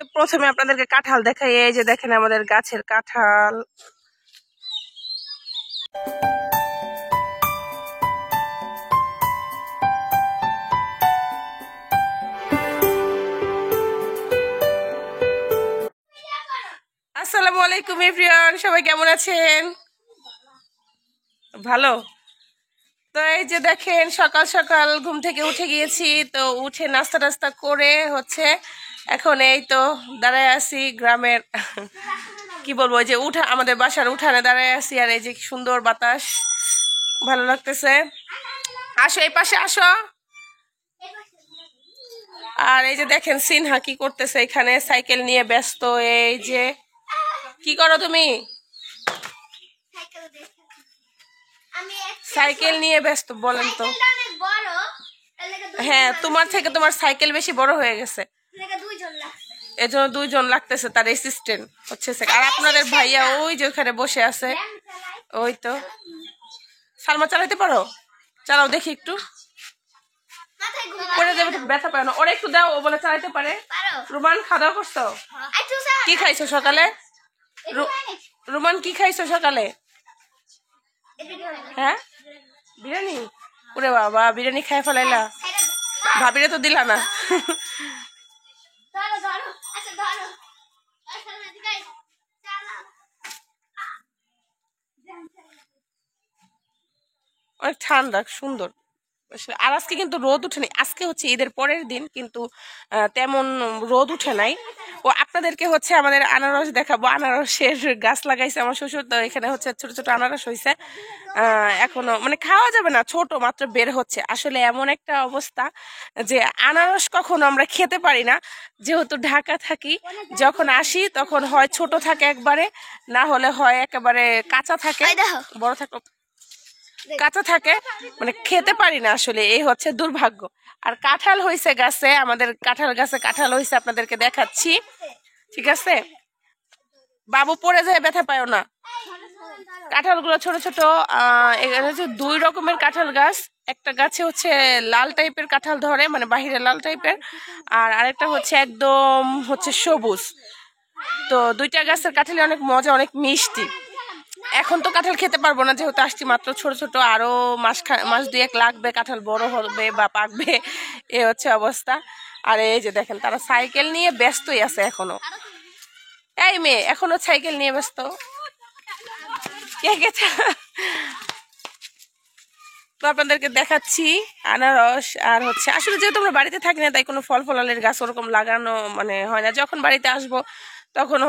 তো প্রথমে আপনাদেরকে কাঁঠাল দেখাই। এই যে দেখেন আমাদের গাছের কাঁঠাল। আসসালামু আলাইকুম এভরিওয়ান, সবাই কেমন আছেন? ভালো। তো এই যে দেখেন সকাল সকাল ঘুম থেকে উঠে গিয়েছি, তো উঠে নাস্তা টাস্তা করে এখন এই তো দাঁড়ায় আছি গ্রামের কি বলবো, ওই যে আমাদের বাসার উঠানে দাঁড়ায় আছি। আর এই যে সুন্দর বাতাস, ভালো লাগতেছে। আসো এই পাশে আসো। আর এই যে দেখেন সিনহা কি করতেছে, এখানে সাইকেল নিয়ে ব্যস্ত। এই যে কি করো তুমি? সাইকেল নিয়ে ব্যস্ত বলেন তো? হ্যাঁ, তোমার থেকে তোমার সাইকেল বেশি বড় হয়ে গেছে, এজন্য দুইজন লাগতেছে, তার অ্যাসিস্ট্যান্ট হচ্ছে। আর আপনাদের ভাইয়া ওই যে ওখানে বসে আছে। ওই তো সালমা, চালাতে পারো? চালাও দেখি একটু। পরে যাবে, ব্যথা পায় না। ওরা একটু দাও, ও বলে চালাতে পারে। রুমান, খাওয়া দাওয়া করছো? কি খাইছো সকালে? রুমান, কি খাইছো সকালে? হ্যাঁ, বিরিয়ানি। ওরে বাবা, বিরিয়ানি খাই ফেলাইলা, ভাবিরে তো দিলা না। অনেক ঠান্ডা, সুন্দর। আর আজকে কিন্তু রোদ উঠেনি। আজকে হচ্ছে ঈদের পরের দিন, কিন্তু তেমন রোদ উঠে নাই। ও আপনাদেরকে আমাদের আনারস দেখাবো। আনারসের গাছ লাগাইছে আমার শ্বশুর, তো এখানে ছোট ছোট আনারস হয়েছে। এখনো মানে খাওয়া যাবে না, ছোট মাত্র বের হচ্ছে। আসলে এমন একটা অবস্থা যে আনারস কখনো আমরা খেতে পারি না, যেহেতু ঢাকা থাকি। যখন আসি তখন হয় ছোট থাকে একবারে, না হলে হয় একেবারে কাঁচা থাকে। বড় থাকে, কাঁচা থাকে, মানে খেতে পারি না আসলে, এই হচ্ছে দুর্ভাগ্য। আর কাঁঠাল হয়েছে গাছে, আমাদের কাঁঠাল গাছে কাঁঠাল হয়েছে, আপনাদেরকে দেখাচ্ছি। ঠিক আছে, বাবু পড়ে যায়, ব্যথা পায়ও না। কাঁঠালগুলো ছোট ছোট। এখানে হচ্ছে দুই রকমের কাঁঠাল গাছ। একটা গাছে লাল টাইপের কাঁঠাল ধরে, মানে বাহিরে লাল টাইপের, আর আরেকটা একদম সবুজ। তো দুইটা গাছের কাঁঠালি অনেক মজা, অনেক মিষ্টি। এখন তো কাঁঠাল খেতে পারবো না, যেহেতু আসছি মাত্র ছোট ছোট। আরো মাস দুয়েক লাগবে, কাঁঠাল বড় হবে বা পাকবে, এ হচ্ছে অবস্থা। আর এই যে দেখেন তারা সাইকেল নিয়ে ব্যস্তই আছে এখনো। এই মেয়ে এখনো সাইকেল নিয়ে ব্যস্ত। কে কে তো আপনাদেরকে দেখাচ্ছি আনারস। আর আসলে যেহেতু আমরা বাড়িতে থাকি না, তাই কোনো ফল ফলালের গাছ ওরকম লাগানো মানে হয় না। যখন বাড়িতে আসবো তখন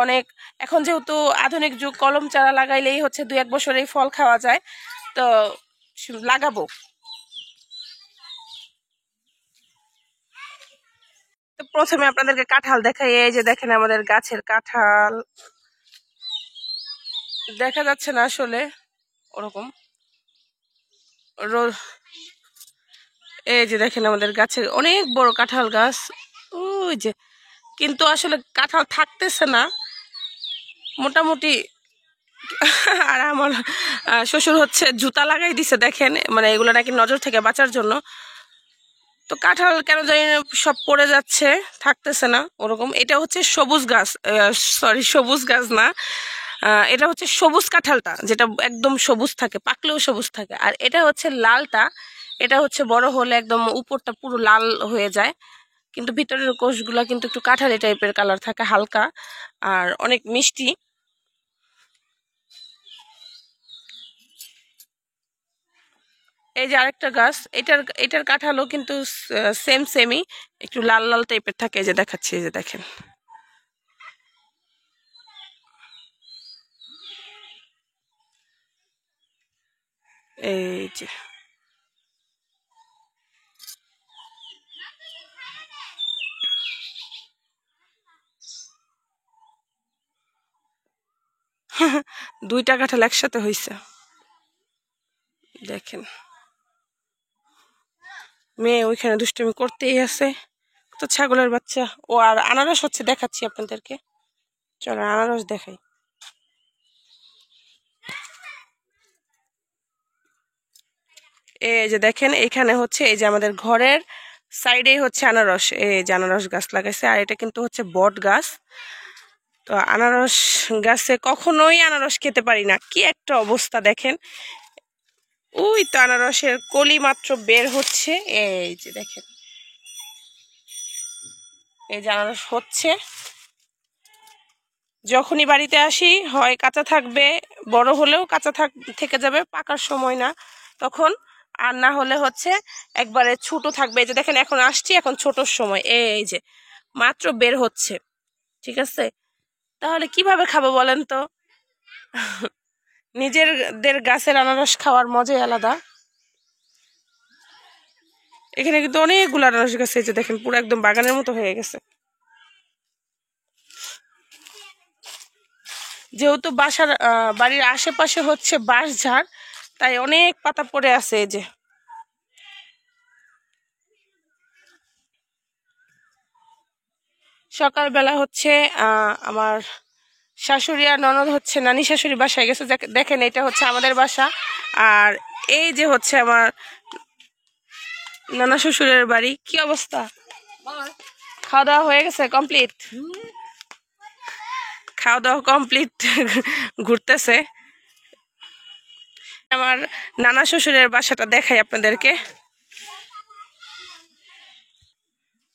অনেক, এখন যেহেতু আধুনিক যুগ, কলম চারা লাগাইলেই 2-1 বছরেই ফল খাওয়া যায়, তো লাগাবো। তো প্রথমে আপনাদেরকে কাঁঠাল দেখাই। এই যে দেখেন আমাদের গাছের কাঁঠাল। দেখা যাচ্ছে না আসলে ওরকম। এই যে দেখেন আমাদের গাছের অনেক বড় কাঁঠাল গাছ, ওই যে। কিন্তু আসলে কাঁঠাল থাকতেছে না মোটামুটি। আর আমার শ্বশুর জুতা লাগাই দিছে, দেখেন, মানে এগুলো নাকি নজর থেকে বাঁচার জন্য। তো কাঁঠাল কেন জানি না সব পড়ে যাচ্ছে, থাকতেছে না ওরকম। এটা সবুজ গাছ, সরি সবুজ গাছ না, এটা সবুজ কাঁঠালটা, যেটা একদম সবুজ থাকে, পাকলেও সবুজ থাকে। আর এটা লালটা, এটা বড় হলে একদম উপরটা পুরো লাল হয়ে যায়, কিন্তু ভিতরের কোষগুলা কিন্তু একটু কাঁঠালি টাইপের কালার থাকে, হালকা, আর অনেক মিষ্টি। এই যে আরেকটা গাছ, এটার কাঁঠালও কিন্তু সেমই, একটু লাল লাল টাইপের থাকে। এই যে দেখাচ্ছি, এই যে দেখেন। এই যে দুইটা কাঁঠাল একসাথে হয়েছে, দেখেন। মেয়ে ওইখানে দুষ্টুমি করতেই আছে, তো ছাগলের বাচ্চা। ও আর আনারস দেখাচ্ছি আপনাদেরকে, চলো আনারস দেখাই। এই যে দেখেন, এইখানে এই যে আমাদের ঘরের সাইডে হচ্ছে আনারস, এই যে আনারস গাছ লাগাইছে, আর এটা কিন্তু হচ্ছে বট গাছ। তো আনারস গাছে কখনোই আনারস খেতে পারি না, কি একটা অবস্থা দেখেন। ওই তো আনারসের কলি মাত্র বের হচ্ছে, এই যে দেখেন, এই যে আনারস হচ্ছে। যখনই বাড়িতে আসি হয় কাঁচা থাকবে, বড় হলেও কাঁচা থেকে যাবে, পাকার সময় না তখন। আর না হলে হচ্ছে একবারে ছোট থাকবে। এই যে দেখেন এখন আসছি, এখন ছোটর সময়, এই যে মাত্র বের হচ্ছে, ঠিক আছে। তাহলে কিভাবে খাবো বলেন তো? নিজেদের গাছের আনারস খাওয়ার মজাই আলাদা। এখানে কিন্তু অনেকগুলো আনারস গাছ, এই যে দেখেন পুরো একদম বাগানের মতো হয়ে গেছে। যেহেতু বাড়ির আশেপাশে হচ্ছে বাঁশঝাড়, তাই অনেক পাতা পড়ে আছে। এই যে সকালবেলা হচ্ছে আমার শাশুড়ি আর ননদ হচ্ছে নানি শাশুড়ি বাসায় গেছে। দেখেন এটা হচ্ছে আমাদের বাসা, আর এই যে হচ্ছে আমার নানা শ্বশুরের বাড়ি। কি অবস্থা? খাওয়া দাওয়া হয়ে গেছে? কমপ্লিট? খাওয়া দাওয়া কমপ্লিট, ঘুরতেছে। আমার নানা শ্বশুরের বাসাটা দেখাই আপনাদেরকে,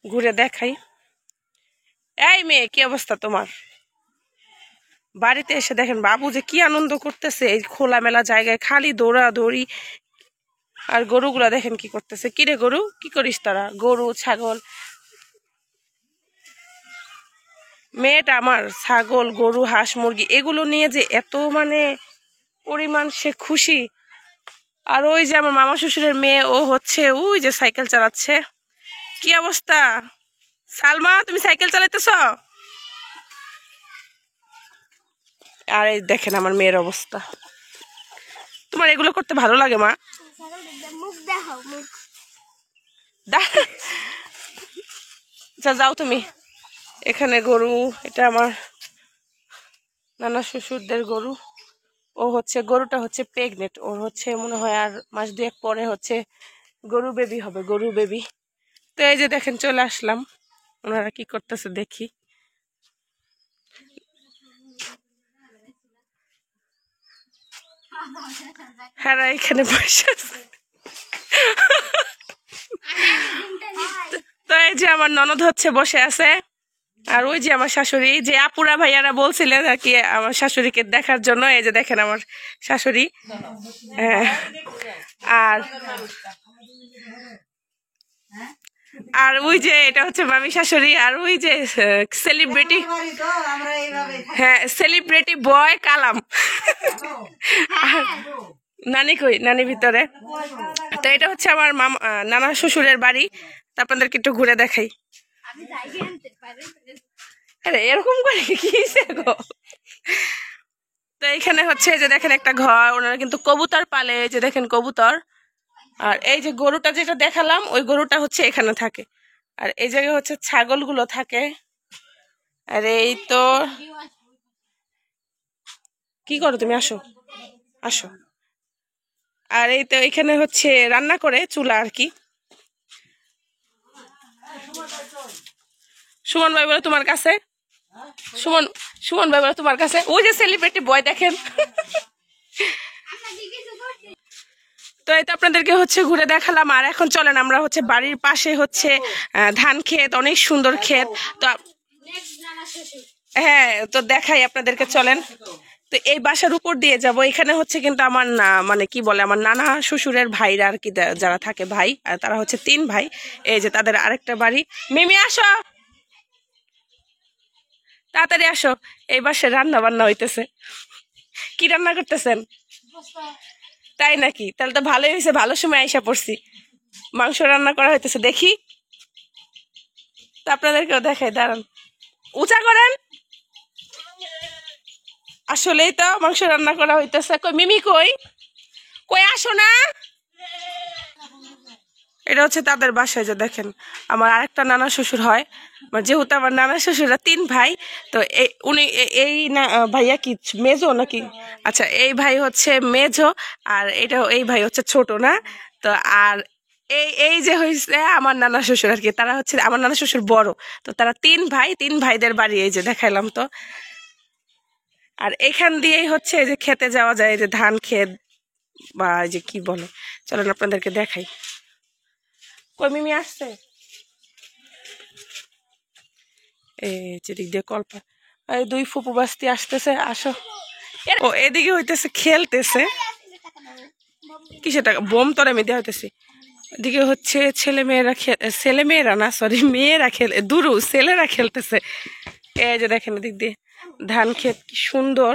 ঘুরে দেখাই। এই মেয়ে, কি অবস্থা তোমার? বাড়িতে এসে দেখেন বাবু যে কি আনন্দ করতেছে, এই খোলামেলা জায়গায় খালি দৌড়াদৌড়ি। আর গরুগুলা দেখেন কি করতেছে। কিরে গরু, কি করিস তোরা? গরু ছাগল, মেয়েটা আমার ছাগল গরু হাঁস মুরগি এগুলো নিয়ে যে এত মানে পরিমাণ সে খুশি। আর ওই যে আমার মামা শ্বশুরের মেয়ে, ও হচ্ছে ওই যে সাইকেল চালাচ্ছে। কি অবস্থা সালমা, তুমি সাইকেল চালাইতেছ? আর এই দেখেন আমার মেয়ের অবস্থা। তোমার এগুলো করতে ভালো লাগে মা? আচ্ছা যাও তুমি। এখানে গরু, এটা আমার নানা শ্বশুরদের গরু। ও হচ্ছে গরুটা হচ্ছে প্রেগনেন্ট, ওর হচ্ছে মনে হয় আর মাস দুয়েক পরে হচ্ছে গরু বেবি হবে, গরু বেবি। তো এই যে দেখেন চলে আসলাম, ওনারা কি করতেছে দেখি। হ্যাঁ এখানে বসে আছে। তো এই যে আমার ননদ হচ্ছে বসে আছে, আর ওই যে আমার শাশুড়ি, যে আপুরা ভাইয়ারা বলছিলেন আর কি আমার শাশুড়িকে দেখার জন্য, এই যে দেখেন আমার শাশুড়ি। হ্যাঁ, আর আর ওই যে এটা হচ্ছে মামি শাশুড়ি, আর ওই যে সেলিব্রিটি, হ্যাঁ সেলিব্রিটি বয় কালাম। আর নানি কই? নানি ভিতরে। তো এটা হচ্ছে আমার মামা নানা শ্বশুরের বাড়ি। তা আপনাদেরকে একটু ঘুরে দেখাই। আরে এরকম করে কি গো? তো এখানে হচ্ছে যে দেখেন একটা ঘর, ওনারা কিন্তু কবুতর পালে, যে দেখেন কবুতর। আর এই যে গরুটা যেটা দেখালাম, ওই গরুটা হচ্ছে এখানে থাকে। আর এই জায়গায় হচ্ছে ছাগলগুলো থাকে। আর এই তো, কি করো তুমি? আসো আসো। আর এই তো এখানে হচ্ছে রান্না করে চুলা আর কি। সুমন ভাই বলে তোমার কাছে, সুমন সুমন ভাই বলে তোমার কাছে, ওই যে সেলিব্রিটি বয় দেখেন। তো এই তো আপনাদেরকে হচ্ছে ঘুরে দেখালাম। আর এখন চলেন আমরা হচ্ছে বাড়ির পাশে হচ্ছে ধান ক্ষেত, অনেক সুন্দর ক্ষেত। তো হ্যাঁ, তো দেখাই আপনাদেরকে, চলেন। তো এই বাসার উপর দিয়ে যাব। এখানে হচ্ছে কিন্তু আমার না মানে কি বলে, আমার নানা শ্বশুরের ভাইরা আর কি, যারা থাকে ভাই, আর তারা হচ্ছে 3 ভাই। এই যে তাদের আরেকটা বাড়ি। মিমি আসো, তাড়াতাড়ি আসো। এই বাসায় রান্না বান্না হইতেছে। কি রান্না করতেছেন? তাই নাকি? তাহলে তো ভালোই হয়েছে, ভালো সময় আইসা পড়ছি। মাংস রান্না করা হইতেছে দেখি। তো আপনাদেরকেও দেখাই, দাঁড়ান, উঁচা করেন। আসলেই তো মাংস রান্না করা হইতেছে। কই মিমি, কই কই আসো না। এটা হচ্ছে তাদের বাসায়, যে দেখেন আমার আরেকটা নানা শ্বশুর হয়। যেহেতু আমার নানা শ্বশুররা 3 ভাই, তো উনি এই না ভাইয়া কি মেজো নাকি? আচ্ছা, এই ভাই হচ্ছে মেজো, আর এটা এই ভাই হচ্ছে ছোট না। তো আর এই এই যে হয়েছে আমার নানা শ্বশুর আর কি, তারা হচ্ছে আমার নানা শ্বশুর বড়, তো তারা তিন ভাই, তিন ভাইদের বাড়ি এই যে দেখাইলাম তো। আর এখান দিয়েই হচ্ছে এই যে খেতে যাওয়া যায়, এই যে ধান ক্ষেত বা এই যে কি বলে, চলেন আপনাদেরকে দেখাই। কই মিমি আসছে, এই যে দিক দিয়ে কল্পা, এই দুই ফুপু বাস্তি আসতেছে, আসো। ও এদিকে হইতেছে খেলতেছে, কিসে টাকা বোম তোর আমি দেওয়া হইতেছি। এদিকে হচ্ছে ছেলে মেয়েরা না সরি মেয়েরা দুরু ছেলেরা খেলতেছে। এই যে দেখেন এদিক দিয়ে ধান ক্ষেত কি সুন্দর,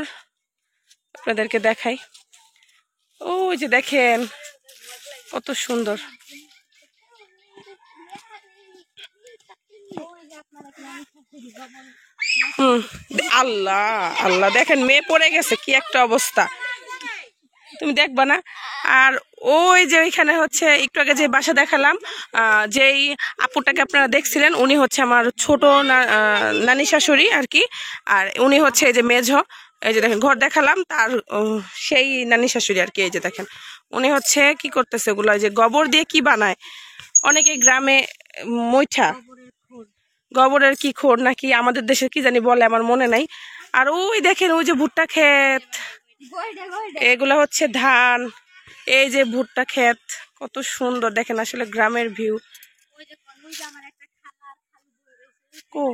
আপনাদেরকে দেখাই। ওই যে দেখেন কত সুন্দর। হুম, আল্লাহ আল্লাহ, দেখেন মেয়ে পড়ে গেছে, কি একটা অবস্থা, তুমি দেখবা না। আর ওই যে ওইখানে হচ্ছে একটু আগে যে বাসা দেখালাম, যেই আপুটাকে আপনারা দেখছিলেন, উনি হচ্ছে আমার ছোট নানি শাশুড়ি আর কি। আর উনি হচ্ছে এই যে মেঝো, এই যে দেখেন ঘর দেখালাম তার, সেই নানি শাশুড়ি আর কি। এই যে দেখেন উনি হচ্ছে কি করতেছে, ওগুলো যে গোবর দিয়ে কি বানায় অনেকে গ্রামে, মৈঠা, গোবরের কি খোর নাকি আমাদের দেশে কি জানি বলে, আমার মনে নাই। আর ওই দেখেন ওই যে ভুট্টা ক্ষেত, এগুলো হচ্ছে ধান, এই যে ভুট্টা ক্ষেত, কত সুন্দর দেখেন আসলে গ্রামের ভিউ। কো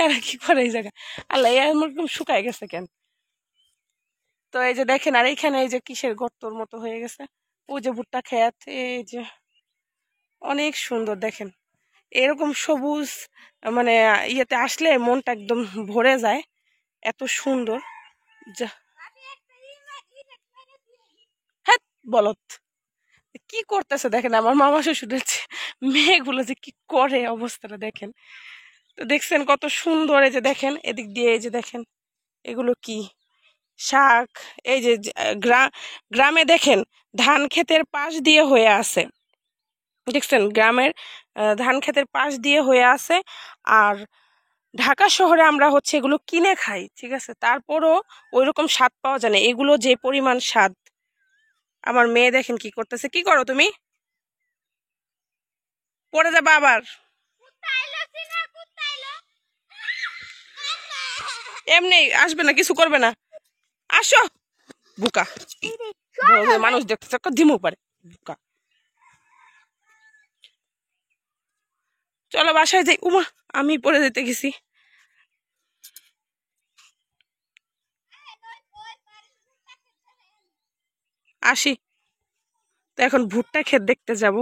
এরা কি করে এই জায়গা, আল্লাহ এরকম শুকায় গেছে কেন। তো এই যে দেখেন, আর এইখানে এই যে কিসের গর্তর মতো হয়ে গেছে, ওই যে ভুট্টা ক্ষেত, এই যে অনেক সুন্দর দেখেন। এরকম সবুজ মানে ইয়েতে আসলে মনটা একদম ভরে যায়, এত সুন্দর। হ্যাঁ, বলত কি করতেছে দেখেন আমার মামা শ্বশুরের মেয়েগুলো যে কি করে অবস্থাটা দেখেন। তো দেখছেন কত সুন্দর, এই যে দেখেন এদিক দিয়ে এই যে দেখেন এগুলো কি শাক। এই যে গ্রামে দেখেন ধান ক্ষেতের পাশ দিয়ে হয়ে আছে, দেখছেন গ্রামের ধান ক্ষেতের পাশ দিয়ে হয়ে আছে। আর ঢাকা শহরে আমরা হচ্ছে এগুলো কিনে খাই, ঠিক আছে, তারপরও ওইরকম স্বাদ পাওয়া যায় না, এগুলো যে পরিমাণ স্বাদ। আমার মেয়ে দেখেন কি করতেছে, কি করো তুমি, পড়ে যাবে আবার। এমনি আসবে না, কিছু করবে না, আসো। বুকা, মানুষ দেখতেছে দিমু পারে, বুকা। চলো বাসায় যাই, উমা আমি পড়ে যেতে গেছি। আসি, তো এখন ভুট্টা ক্ষেত দেখতে যাব।